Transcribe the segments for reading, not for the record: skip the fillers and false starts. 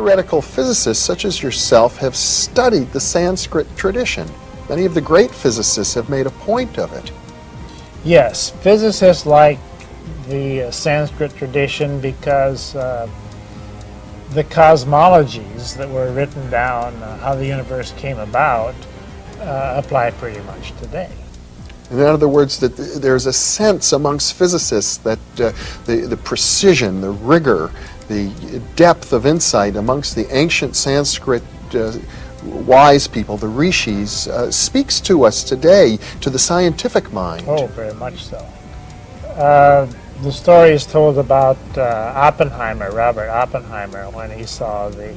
theoretical physicists such as yourself have studied the Sanskrit tradition. Many of the great physicists have made a point of it. Yes, physicists like the Sanskrit tradition because the cosmologies that were written down, how the universe came about, apply pretty much today. In other words, that there's a sense amongst physicists that the precision, the rigor, the depth of insight amongst the ancient Sanskrit wise people, the rishis, speaks to us today, to the scientific mind. Oh, very much so. The story is told about Oppenheimer, Robert Oppenheimer, when he saw the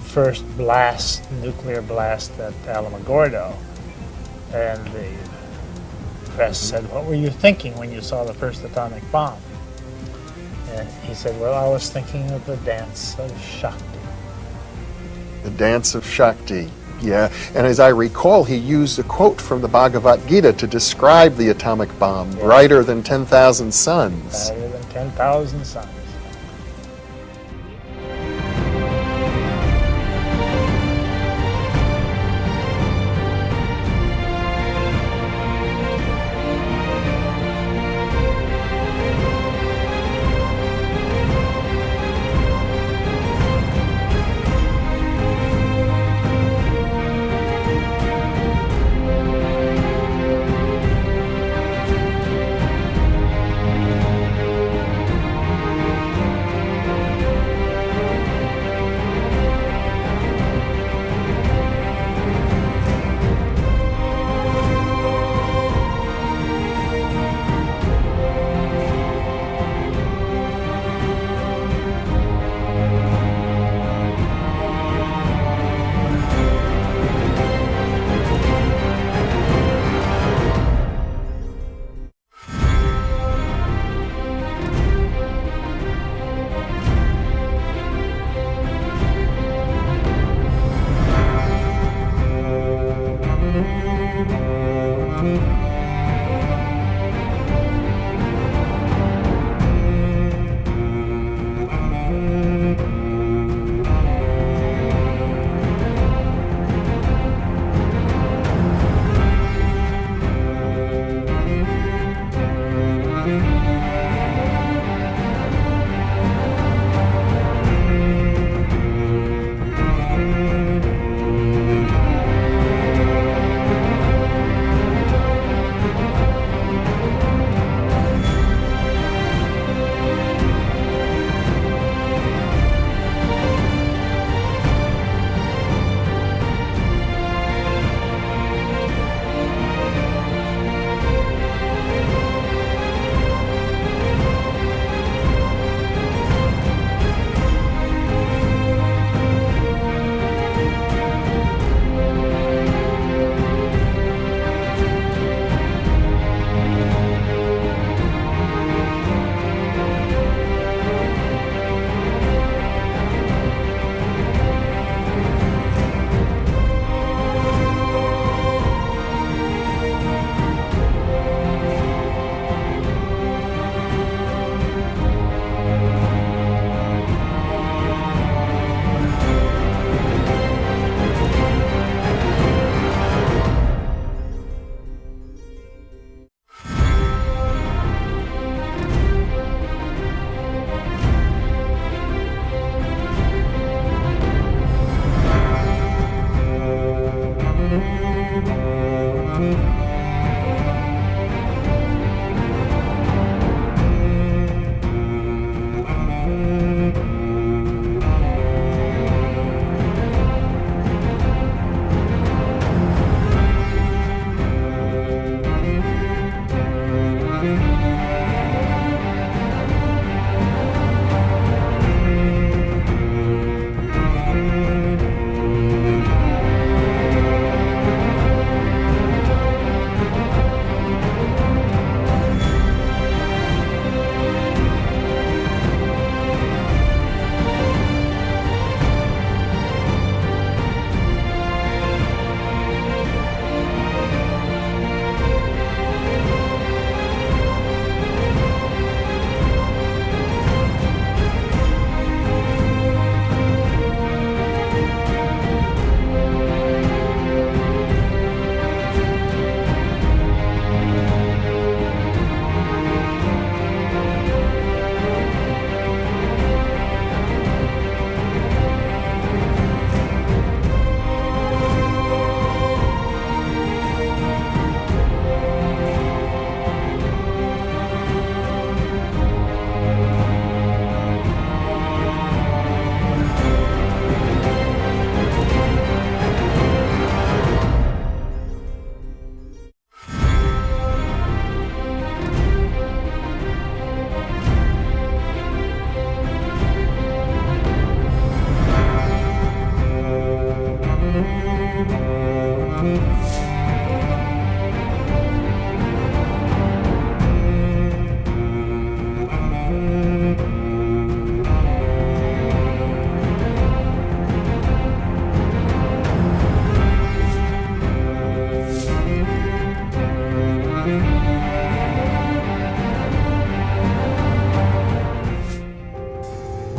first blast, nuclear blast at Alamogordo. And the press said, "What were you thinking when you saw the first atomic bomb?" And he said, "Well, I was thinking of the dance of Shakti." The dance of Shakti, yeah. And as I recall, he used a quote from the Bhagavad Gita to describe the atomic bomb, yeah. brighter than 10,000 suns. Brighter than 10,000 suns.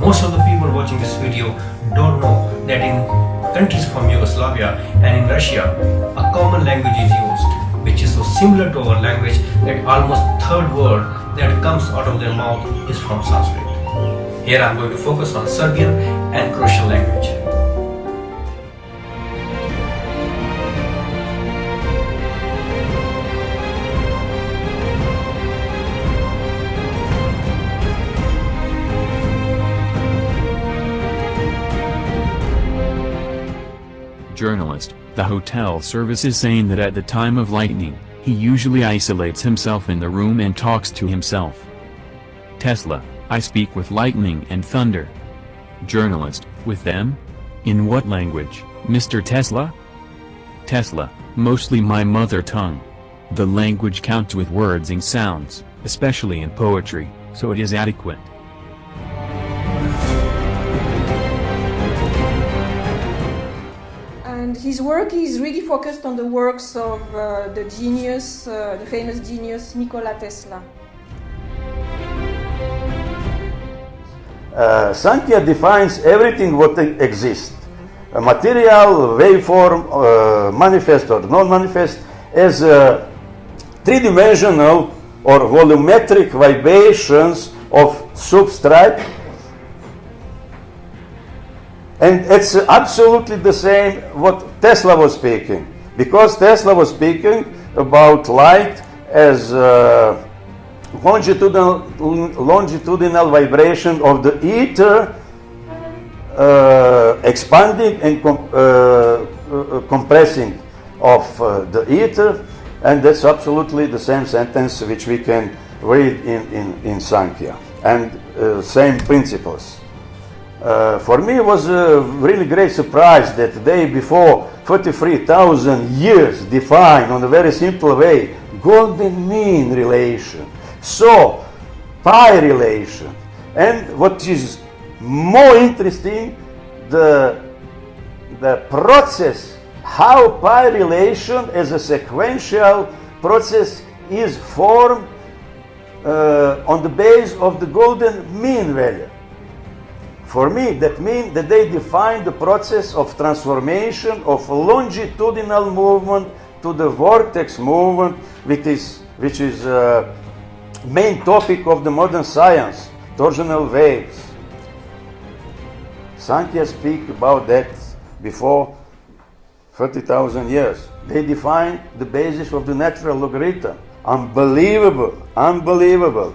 Most of the people watching this video don't know that in countries from Yugoslavia and in Russia, a common language is used, which is so similar to our language that almost third word that comes out of their mouth is from Sanskrit. Here I am going to focus on Serbian and Croatian language. Journalist, the hotel service is saying that at the time of lightning, he usually isolates himself in the room and talks to himself. Tesla, I speak with lightning and thunder. Journalist, with them? In what language, Mr. Tesla? Tesla, mostly my mother tongue. The language counts with words and sounds, especially in poetry, so it is adequate. And his work is really focused on the works of the genius, the famous genius Nikola Tesla. Sankhya defines everything what exists. A material, waveform, manifest or non-manifest, as three-dimensional or volumetric vibrations of substrate. And it's absolutely the same what Tesla was speaking. Because Tesla was speaking about light as longitudinal vibration of the ether expanding and compressing of the ether, and that's absolutely the same sentence which we can read in Sankhya, and same principles. For me it was a really great surprise that they before 33,000 years define on a very simple way golden mean relation. So, pi relation, and what is more interesting, the process, how pi relation as a sequential process is formed on the base of the golden mean value. For me, that means that they define the process of transformation of longitudinal movement to the vortex movement, which is main topic of the modern science, torsional waves. Sankhya speak about that before 30,000 years. They define the basis of the natural logarithm. Unbelievable, unbelievable.